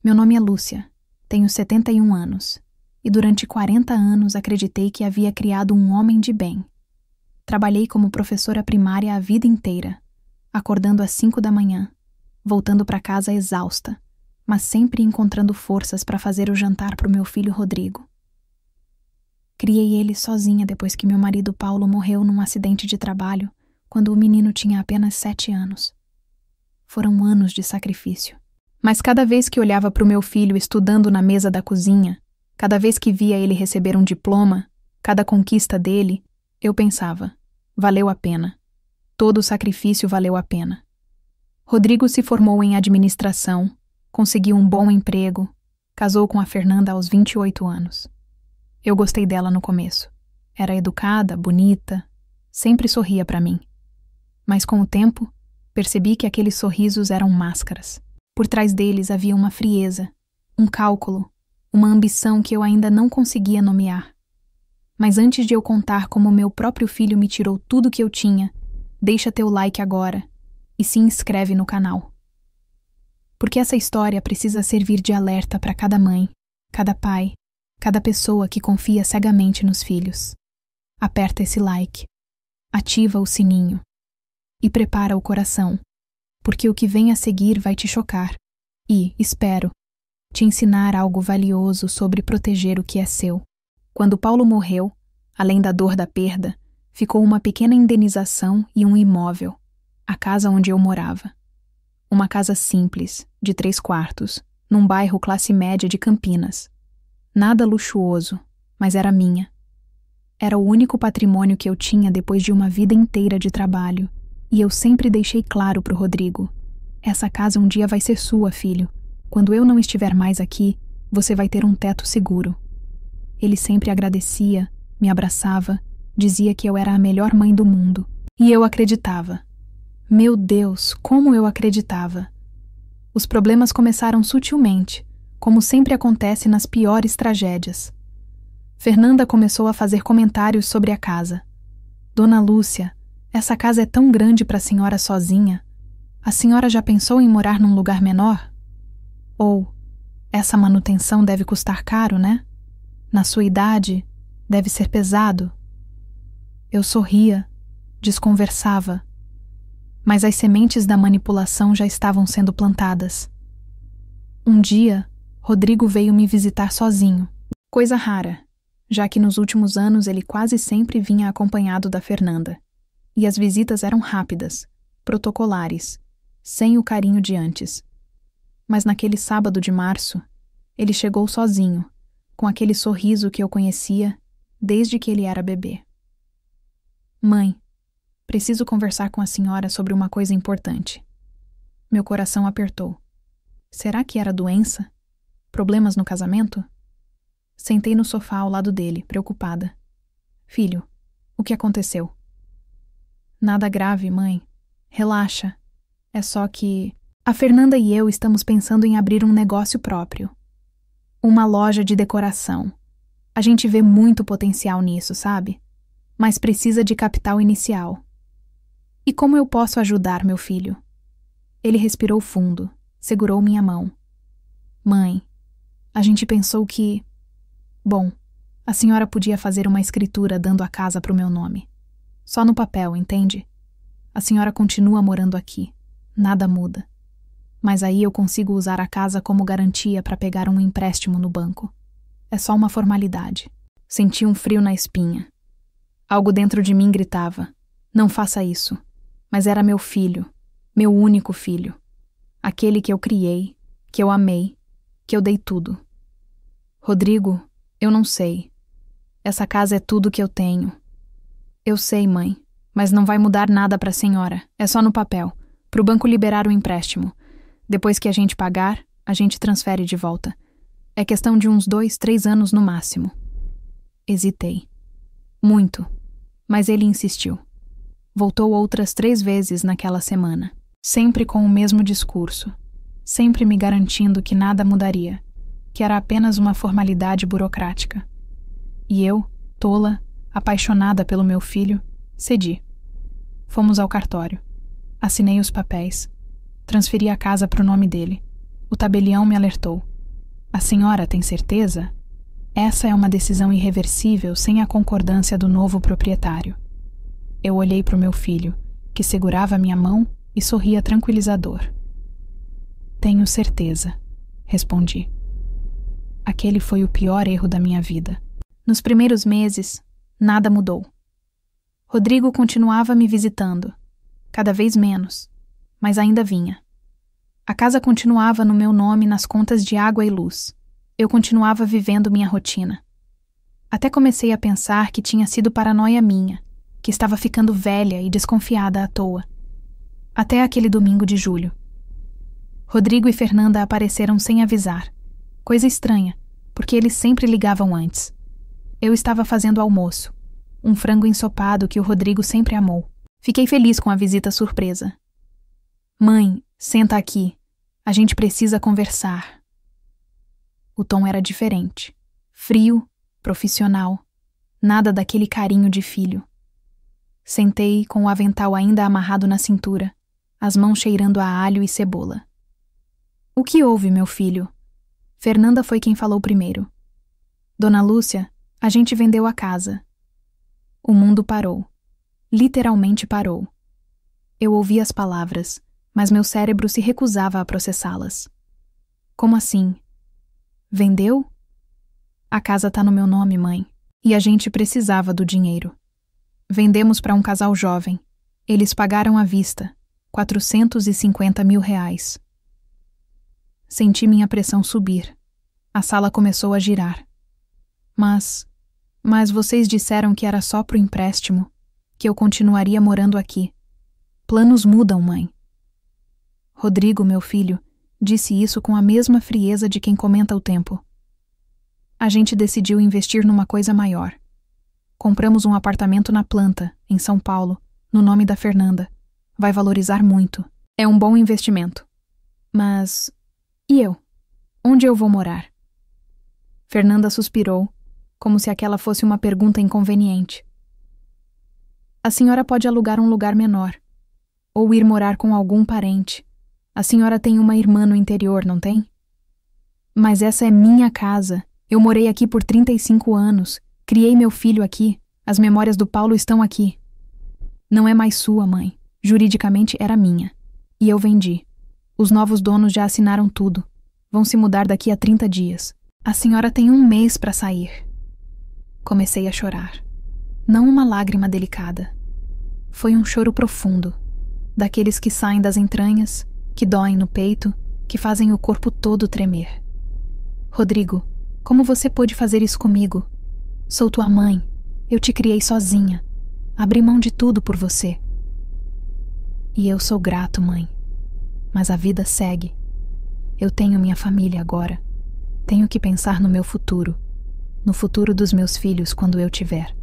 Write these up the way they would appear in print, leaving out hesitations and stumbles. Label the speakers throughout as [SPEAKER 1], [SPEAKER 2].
[SPEAKER 1] Meu nome é Lúcia, tenho 71 anos, e durante 40 anos acreditei que havia criado um homem de bem. Trabalhei como professora primária a vida inteira, acordando às 5 da manhã, voltando para casa exausta, mas sempre encontrando forças para fazer o jantar para o meu filho Rodrigo. Criei ele sozinha depois que meu marido Paulo morreu num acidente de trabalho, quando o menino tinha apenas 7 anos. Foram anos de sacrifício. Mas cada vez que olhava para o meu filho estudando na mesa da cozinha, cada vez que via ele receber um diploma, cada conquista dele, eu pensava, valeu a pena. Todo o sacrifício valeu a pena. Rodrigo se formou em administração, conseguiu um bom emprego, casou com a Fernanda aos 28 anos. Eu gostei dela no começo. Era educada, bonita, sempre sorria para mim. Mas com o tempo, percebi que aqueles sorrisos eram máscaras. Por trás deles havia uma frieza, um cálculo, uma ambição que eu ainda não conseguia nomear. Mas antes de eu contar como meu próprio filho me tirou tudo que eu tinha, deixa teu like agora e se inscreve no canal. Porque essa história precisa servir de alerta para cada mãe, cada pai, cada pessoa que confia cegamente nos filhos. Aperta esse like, ativa o sininho e prepara o coração, porque o que vem a seguir vai te chocar e, espero, te ensinar algo valioso sobre proteger o que é seu. Quando Paulo morreu, além da dor da perda, ficou uma pequena indenização e um imóvel, a casa onde eu morava. Uma casa simples, de 3 quartos, num bairro classe média de Campinas. Nada luxuoso, mas era minha. Era o único patrimônio que eu tinha depois de uma vida inteira de trabalho, e eu sempre deixei claro pro Rodrigo: essa casa um dia vai ser sua, filho. Quando eu não estiver mais aqui, você vai ter um teto seguro. Ele sempre agradecia, me abraçava, dizia que eu era a melhor mãe do mundo. E eu acreditava. Meu Deus, como eu acreditava! Os problemas começaram sutilmente, como sempre acontece nas piores tragédias. Fernanda começou a fazer comentários sobre a casa. Dona Lúcia, essa casa é tão grande para a senhora sozinha. A senhora já pensou em morar num lugar menor? Ou, essa manutenção deve custar caro, né? Na sua idade, deve ser pesado. Eu sorria, desconversava. Mas as sementes da manipulação já estavam sendo plantadas. Um dia, Rodrigo veio me visitar sozinho. Coisa rara, já que nos últimos anos ele quase sempre vinha acompanhado da Fernanda. E as visitas eram rápidas, protocolares, sem o carinho de antes. Mas naquele sábado de março, ele chegou sozinho, com aquele sorriso que eu conhecia desde que ele era bebê. Mãe, preciso conversar com a senhora sobre uma coisa importante. Meu coração apertou. Será que era doença? Problemas no casamento? Sentei no sofá ao lado dele, preocupada. Filho, o que aconteceu? Nada grave, mãe. Relaxa. É só que a Fernanda e eu estamos pensando em abrir um negócio próprio. Uma loja de decoração. A gente vê muito potencial nisso, sabe? Mas precisa de capital inicial. E como eu posso ajudar, meu filho? Ele respirou fundo, segurou minha mão. Mãe, a gente pensou que... Bom, a senhora podia fazer uma escritura dando a casa para o meu nome. Só no papel, entende? A senhora continua morando aqui. Nada muda. Mas aí eu consigo usar a casa como garantia para pegar um empréstimo no banco. É só uma formalidade. Senti um frio na espinha. Algo dentro de mim gritava: não faça isso. Mas era meu filho, meu único filho. Aquele que eu criei, que eu amei, que eu dei tudo. Rodrigo, eu não sei. Essa casa é tudo que eu tenho. Eu sei, mãe, mas não vai mudar nada para a senhora. É só no papel, para o banco liberar o empréstimo. Depois que a gente pagar, a gente transfere de volta. É questão de uns 2, 3 anos no máximo. Hesitei. Muito. Mas ele insistiu. Voltou outras 3 vezes naquela semana. Sempre com o mesmo discurso. Sempre me garantindo que nada mudaria. Que era apenas uma formalidade burocrática. E eu, tola, apaixonada pelo meu filho, cedi. Fomos ao cartório. Assinei os papéis. Transferi a casa para o nome dele. O tabelião me alertou. A senhora tem certeza? Essa é uma decisão irreversível sem a concordância do novo proprietário. Eu olhei para o meu filho, que segurava minha mão e sorria tranquilizador. Tenho certeza, respondi. Aquele foi o pior erro da minha vida. Nos primeiros meses, nada mudou. Rodrigo continuava me visitando, cada vez menos, mas ainda vinha. A casa continuava no meu nome nas contas de água e luz. Eu continuava vivendo minha rotina. Até comecei a pensar que tinha sido paranoia minha, que estava ficando velha e desconfiada à toa. Até aquele domingo de julho. Rodrigo e Fernanda apareceram sem avisar. Coisa estranha, porque eles sempre ligavam antes. Eu estava fazendo almoço, um frango ensopado que o Rodrigo sempre amou. Fiquei feliz com a visita surpresa. Mãe, senta aqui. A gente precisa conversar. O tom era diferente. Frio, profissional. Nada daquele carinho de filho. Sentei com o avental ainda amarrado na cintura, as mãos cheirando a alho e cebola. O que houve, meu filho? Fernanda foi quem falou primeiro. Dona Lúcia, a gente vendeu a casa. O mundo parou. Literalmente parou. Eu ouvi as palavras, mas meu cérebro se recusava a processá-las. Como assim? Vendeu? A casa tá no meu nome, mãe, e a gente precisava do dinheiro. Vendemos para um casal jovem. Eles pagaram à vista, R$450 mil. Senti minha pressão subir. A sala começou a girar. Mas vocês disseram que era só pro empréstimo, que eu continuaria morando aqui. Planos mudam, mãe. Rodrigo, meu filho, disse isso com a mesma frieza de quem comenta o tempo. A gente decidiu investir numa coisa maior. Compramos um apartamento na Planta, em São Paulo, no nome da Fernanda. Vai valorizar muito. É um bom investimento. Mas... e eu? Onde eu vou morar? Fernanda suspirou, como se aquela fosse uma pergunta inconveniente. A senhora pode alugar um lugar menor, ou ir morar com algum parente. A senhora tem uma irmã no interior, não tem? Mas essa é minha casa. Eu morei aqui por 35 anos. Criei meu filho aqui. As memórias do Paulo estão aqui. Não é mais sua, mãe. Juridicamente era minha. E eu vendi. Os novos donos já assinaram tudo. Vão se mudar daqui a 30 dias. A senhora tem um mês para sair. Comecei a chorar. Não uma lágrima delicada. Foi um choro profundo. Daqueles que saem das entranhas, que doem no peito, que fazem o corpo todo tremer. Rodrigo, como você pôde fazer isso comigo? Sou tua mãe. Eu te criei sozinha. Abri mão de tudo por você. E eu sou grato, mãe. Mas a vida segue. Eu tenho minha família agora. Tenho que pensar no meu futuro. No futuro dos meus filhos quando eu tiver.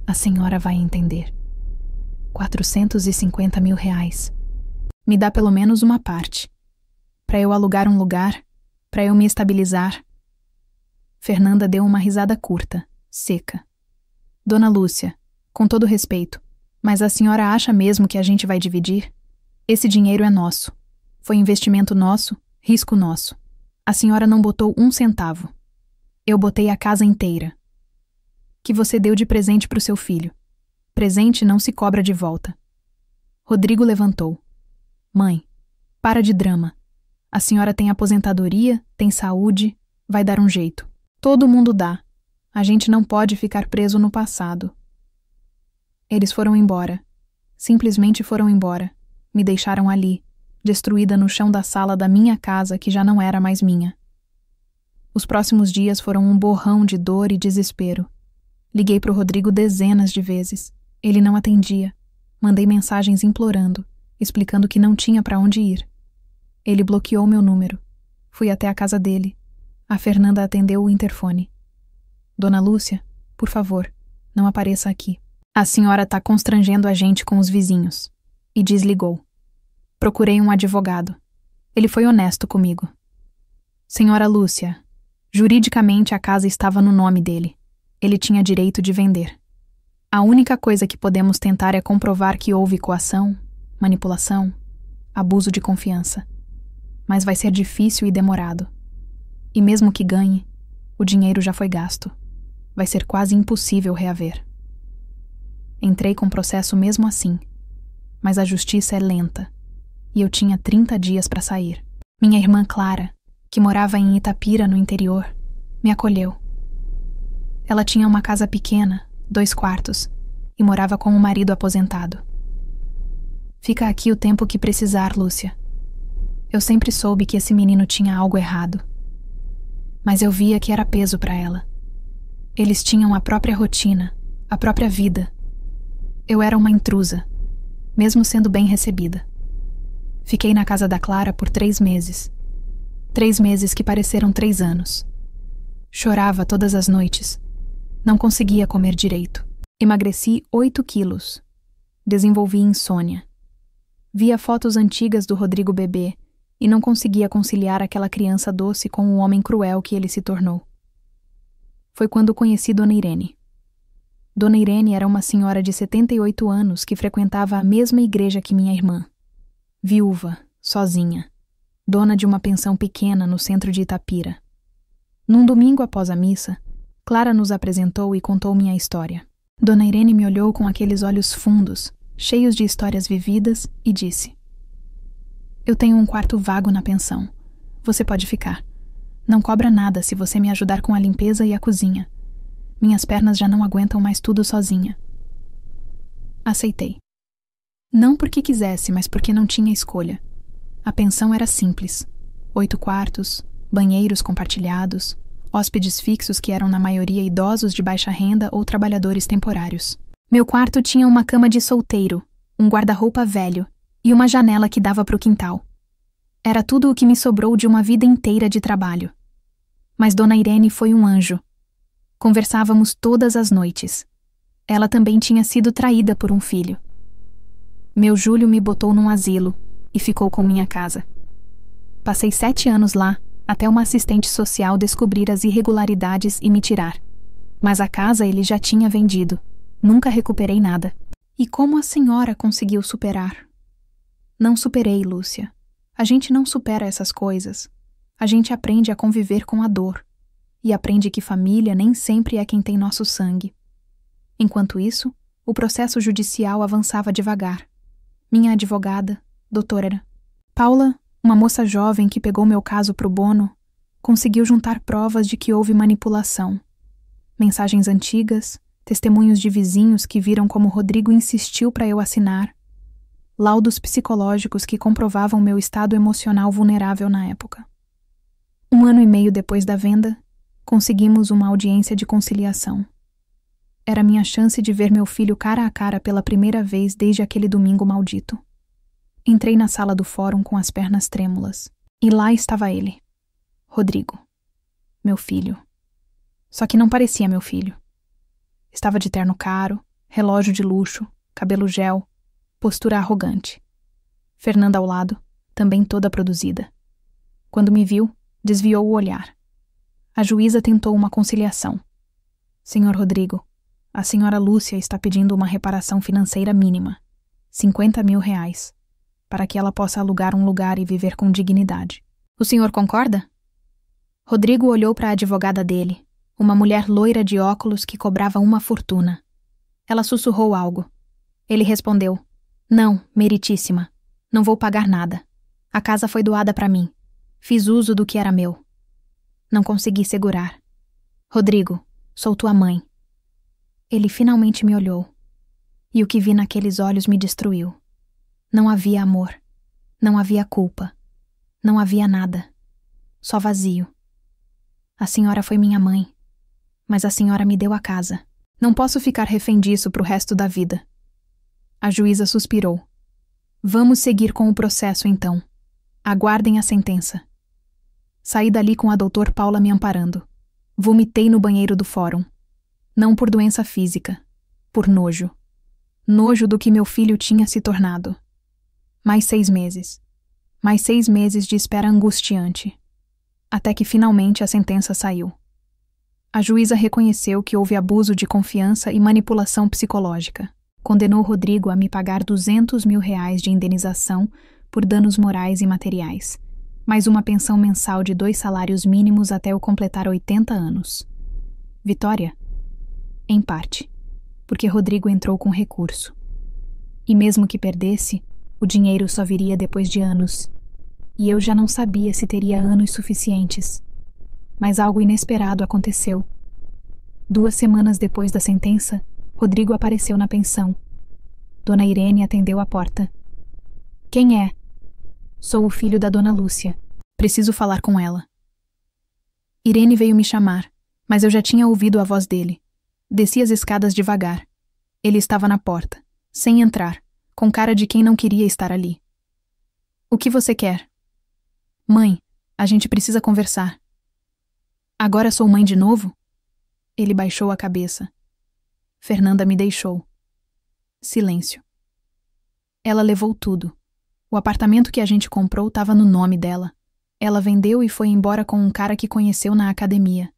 [SPEAKER 1] A senhora vai entender. R$450 mil. Me dá pelo menos uma parte. Para eu alugar um lugar, para eu me estabilizar. Fernanda deu uma risada curta, seca. Dona Lúcia, com todo respeito, mas a senhora acha mesmo que a gente vai dividir? Esse dinheiro é nosso. Foi investimento nosso, risco nosso. A senhora não botou um centavo. Eu botei a casa inteira. Que você deu de presente para o seu filho. Presente não se cobra de volta. Rodrigo levantou. Mãe, para de drama. A senhora tem aposentadoria, tem saúde, vai dar um jeito. Todo mundo dá. A gente não pode ficar preso no passado. Eles foram embora. Simplesmente foram embora. Me deixaram ali, destruída no chão da sala da minha casa que já não era mais minha. Os próximos dias foram um borrão de dor e desespero. Liguei pro Rodrigo dezenas de vezes. Ele não atendia. Mandei mensagens implorando, explicando que não tinha para onde ir. Ele bloqueou meu número. Fui até a casa dele. A Fernanda atendeu o interfone. Dona Lúcia, por favor, não apareça aqui. A senhora tá constrangendo a gente com os vizinhos. E desligou. Procurei um advogado. Ele foi honesto comigo. Senhora Lúcia, juridicamente a casa estava no nome dele. Ele tinha direito de vender. A única coisa que podemos tentar é comprovar que houve coação, manipulação, abuso de confiança. Mas vai ser difícil e demorado. E mesmo que ganhe, o dinheiro já foi gasto. Vai ser quase impossível reaver. Entrei com o processo mesmo assim, mas a justiça é lenta, e eu tinha 30 dias para sair. Minha irmã Clara, que morava em Itapira, no interior, me acolheu. Ela tinha uma casa pequena, 2 quartos, e morava com um marido aposentado. Fica aqui o tempo que precisar, Lúcia. Eu sempre soube que esse menino tinha algo errado. Mas eu via que era peso para ela. Eles tinham a própria rotina, a própria vida. Eu era uma intrusa, mesmo sendo bem recebida. Fiquei na casa da Clara por 3 meses. 3 meses que pareceram 3 anos. Chorava todas as noites. Não conseguia comer direito. Emagreci 8 quilos. Desenvolvi insônia. Via fotos antigas do Rodrigo bebê e não conseguia conciliar aquela criança doce com o homem cruel que ele se tornou. Foi quando conheci Dona Irene. Dona Irene era uma senhora de 78 anos que frequentava a mesma igreja que minha irmã. Viúva, sozinha, dona de uma pensão pequena no centro de Itapira. Num domingo após a missa, Clara nos apresentou e contou minha história. Dona Irene me olhou com aqueles olhos fundos, cheios de histórias vividas, e disse: Eu tenho um quarto vago na pensão. Você pode ficar. Não cobra nada se você me ajudar com a limpeza e a cozinha. Minhas pernas já não aguentam mais tudo sozinha. Aceitei. Não porque quisesse, mas porque não tinha escolha. A pensão era simples. 8 quartos, banheiros compartilhados, hóspedes fixos que eram na maioria idosos de baixa renda ou trabalhadores temporários. Meu quarto tinha uma cama de solteiro, um guarda-roupa velho e uma janela que dava para o quintal. Era tudo o que me sobrou de uma vida inteira de trabalho. Mas Dona Irene foi um anjo. Conversávamos todas as noites. Ela também tinha sido traída por um filho. Meu Júlio me botou num asilo e ficou com minha casa. Passei 7 anos lá, até uma assistente social descobrir as irregularidades e me tirar. Mas a casa ele já tinha vendido. Nunca recuperei nada. E como a senhora conseguiu superar? Não superei, Lúcia. A gente não supera essas coisas. A gente aprende a conviver com a dor. E aprende que família nem sempre é quem tem nosso sangue. Enquanto isso, o processo judicial avançava devagar. Minha advogada, doutora Paula, uma moça jovem que pegou meu caso pro bono, conseguiu juntar provas de que houve manipulação. Mensagens antigas, testemunhos de vizinhos que viram como Rodrigo insistiu para eu assinar, laudos psicológicos que comprovavam meu estado emocional vulnerável na época. 1 ano e meio depois da venda, conseguimos uma audiência de conciliação. Era minha chance de ver meu filho cara a cara pela primeira vez desde aquele domingo maldito. Entrei na sala do fórum com as pernas trêmulas. E lá estava ele. Rodrigo. Meu filho. Só que não parecia meu filho. Estava de terno caro, relógio de luxo, cabelo gel, postura arrogante. Fernanda ao lado, também toda produzida. Quando me viu, desviou o olhar. A juíza tentou uma conciliação. Senhor Rodrigo, a senhora Lúcia está pedindo uma reparação financeira mínima, R$50.000, para que ela possa alugar um lugar e viver com dignidade. O senhor concorda? Rodrigo olhou para a advogada dele, uma mulher loira de óculos que cobrava uma fortuna. Ela sussurrou algo. Ele respondeu: Não, meritíssima. Não vou pagar nada. A casa foi doada para mim. Fiz uso do que era meu. Não consegui segurar. Rodrigo, sou tua mãe. Ele finalmente me olhou. E o que vi naqueles olhos me destruiu. Não havia amor. Não havia culpa. Não havia nada. Só vazio. A senhora foi minha mãe. Mas a senhora me deu a casa. Não posso ficar refém disso pro resto da vida. A juíza suspirou. Vamos seguir com o processo, então. Aguardem a sentença. Saí dali com a doutora Paula me amparando. Vomitei no banheiro do fórum. Não por doença física. Por nojo. Nojo do que meu filho tinha se tornado. Mais 6 meses. Mais 6 meses de espera angustiante. Até que finalmente a sentença saiu. A juíza reconheceu que houve abuso de confiança e manipulação psicológica. Condenou Rodrigo a me pagar R$200.000 de indenização por danos morais e materiais, mais uma pensão mensal de 2 salários mínimos até eu completar 80 anos. Vitória? Em parte, porque Rodrigo entrou com recurso. E mesmo que perdesse, o dinheiro só viria depois de anos. E eu já não sabia se teria anos suficientes. Mas algo inesperado aconteceu. 2 semanas depois da sentença, Rodrigo apareceu na pensão. Dona Irene atendeu a porta. Quem é? Sou o filho da Dona Lúcia. Preciso falar com ela. Irene veio me chamar, mas eu já tinha ouvido a voz dele. Desci as escadas devagar. Ele estava na porta, sem entrar, com cara de quem não queria estar ali. O que você quer? Mãe, a gente precisa conversar. Agora sou mãe de novo? Ele baixou a cabeça. Fernanda me deixou. Silêncio. Ela levou tudo. O apartamento que a gente comprou estava no nome dela. Ela vendeu e foi embora com um cara que conheceu na academia.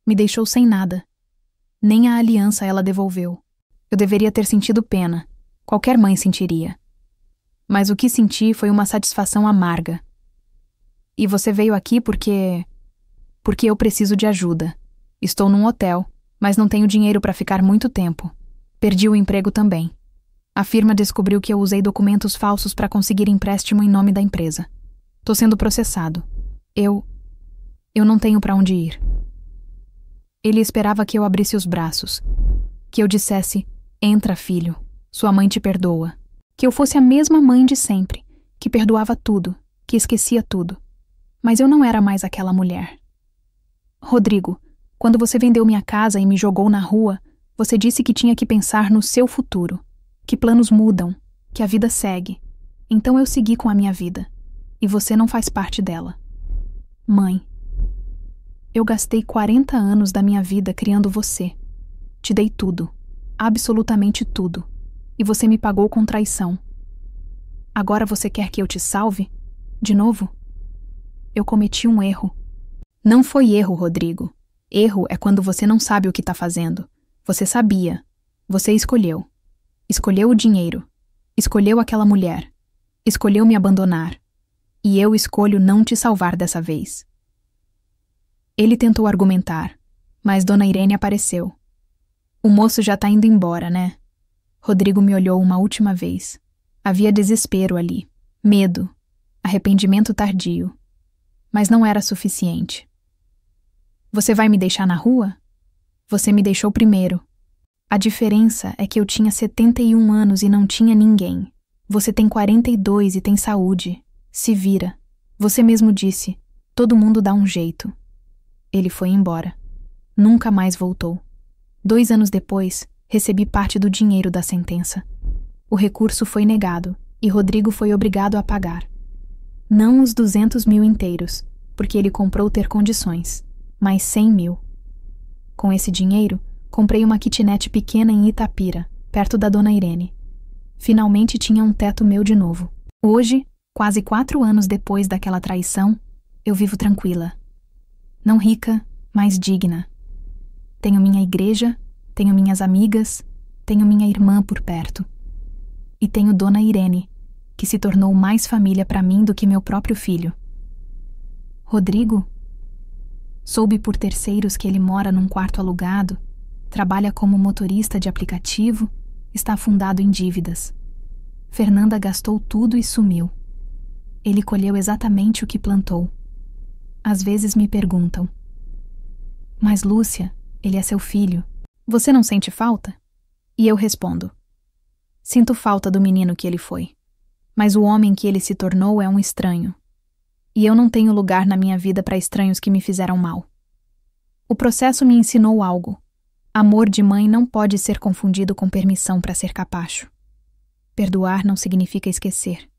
[SPEAKER 1] Me deixou sem nada. Nem a aliança ela devolveu. Eu deveria ter sentido pena. Qualquer mãe sentiria. Mas o que senti foi uma satisfação amarga. E você veio aqui porque eu preciso de ajuda. Estou num hotel, mas não tenho dinheiro para ficar muito tempo. Perdi o emprego também. A firma descobriu que eu usei documentos falsos para conseguir empréstimo em nome da empresa. Tô sendo processado. Eu não tenho para onde ir. Ele esperava que eu abrisse os braços. Que eu dissesse, entra, filho, sua mãe te perdoa. Que eu fosse a mesma mãe de sempre, que perdoava tudo, que esquecia tudo. Mas eu não era mais aquela mulher. Rodrigo, quando você vendeu minha casa e me jogou na rua, você disse que tinha que pensar no seu futuro, que planos mudam, que a vida segue. Então eu segui com a minha vida, e você não faz parte dela. Mãe, eu gastei 40 anos da minha vida criando você. Te dei tudo, absolutamente tudo, e você me pagou com traição. Agora você quer que eu te salve? De novo? Eu cometi um erro. Não foi erro, Rodrigo. Erro é quando você não sabe o que está fazendo. Você sabia. Você escolheu. Escolheu o dinheiro. Escolheu aquela mulher. Escolheu me abandonar. E eu escolho não te salvar dessa vez. Ele tentou argumentar, mas Dona Irene apareceu. O moço já está indo embora, né? Rodrigo me olhou uma última vez. Havia desespero ali. Medo. Arrependimento tardio. Mas não era suficiente. Você vai me deixar na rua? Você me deixou primeiro. A diferença é que eu tinha 71 anos e não tinha ninguém. Você tem 42 e tem saúde. Se vira. Você mesmo disse, todo mundo dá um jeito. Ele foi embora. Nunca mais voltou. 2 anos depois, recebi parte do dinheiro da sentença. O recurso foi negado e Rodrigo foi obrigado a pagar. Não os 200 mil inteiros, porque ele comprou ter condições, mas 100 mil. Com esse dinheiro, comprei uma kitnet pequena em Itapira, perto da Dona Irene. Finalmente tinha um teto meu de novo. Hoje, quase 4 anos depois daquela traição, eu vivo tranquila. Não rica, mas digna. Tenho minha igreja, tenho minhas amigas, tenho minha irmã por perto. E tenho Dona Irene, que se tornou mais família para mim do que meu próprio filho. Rodrigo? Soube por terceiros que ele mora num quarto alugado, trabalha como motorista de aplicativo, está afundado em dívidas. Fernanda gastou tudo e sumiu. Ele colheu exatamente o que plantou. Às vezes me perguntam: mas Lúcia, ele é seu filho, você não sente falta? E eu respondo: sinto falta do menino que ele foi. Mas o homem que ele se tornou é um estranho. E eu não tenho lugar na minha vida para estranhos que me fizeram mal. O processo me ensinou algo. Amor de mãe não pode ser confundido com permissão para ser capacho. Perdoar não significa esquecer.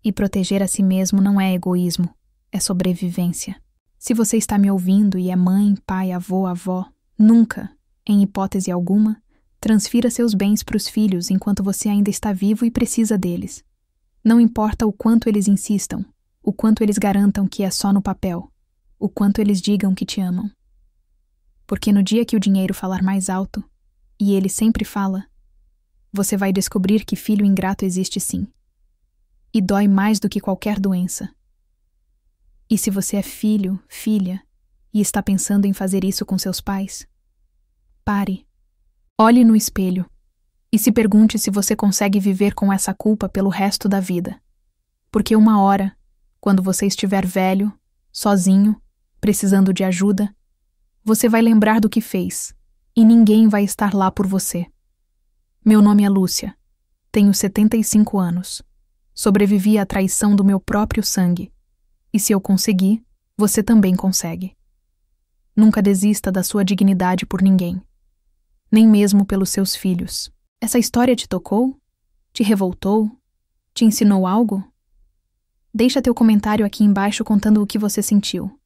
[SPEAKER 1] E proteger a si mesmo não é egoísmo, é sobrevivência. Se você está me ouvindo e é mãe, pai, avô, avó, nunca, em hipótese alguma, transfira seus bens para os filhos enquanto você ainda está vivo e precisa deles. Não importa o quanto eles insistam, o quanto eles garantam que é só no papel, o quanto eles digam que te amam. Porque no dia que o dinheiro falar mais alto, e ele sempre fala, você vai descobrir que filho ingrato existe sim. E dói mais do que qualquer doença. E se você é filho, filha, e está pensando em fazer isso com seus pais? Pare. Olhe no espelho e se pergunte se você consegue viver com essa culpa pelo resto da vida. Porque uma hora, quando você estiver velho, sozinho, precisando de ajuda, você vai lembrar do que fez e ninguém vai estar lá por você. Meu nome é Lúcia. Tenho 75 anos. Sobrevivi à traição do meu próprio sangue. E se eu conseguir, você também consegue. Nunca desista da sua dignidade por ninguém. Nem mesmo pelos seus filhos. Essa história te tocou? Te revoltou? Te ensinou algo? Deixa teu comentário aqui embaixo contando o que você sentiu.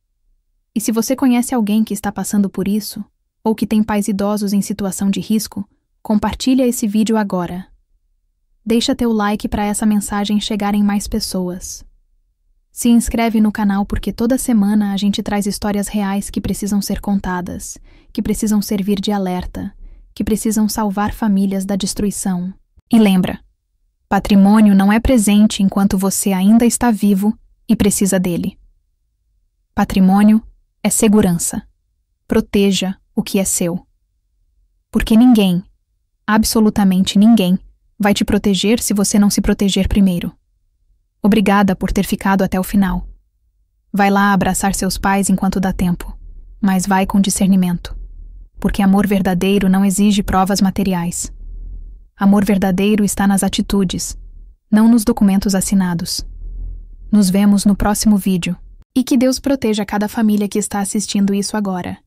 [SPEAKER 1] E se você conhece alguém que está passando por isso, ou que tem pais idosos em situação de risco, compartilha esse vídeo agora. Deixa teu like para essa mensagem chegar em mais pessoas. Se inscreve no canal porque toda semana a gente traz histórias reais que precisam ser contadas, que precisam servir de alerta, que precisam salvar famílias da destruição. E lembra, patrimônio não é presente enquanto você ainda está vivo e precisa dele. Patrimônio é segurança. Proteja o que é seu. Porque ninguém, absolutamente ninguém, vai te proteger se você não se proteger primeiro. Obrigada por ter ficado até o final. Vai lá abraçar seus pais enquanto dá tempo, mas vai com discernimento. Porque amor verdadeiro não exige provas materiais. Amor verdadeiro está nas atitudes, não nos documentos assinados. Nos vemos no próximo vídeo. E que Deus proteja cada família que está assistindo isso agora.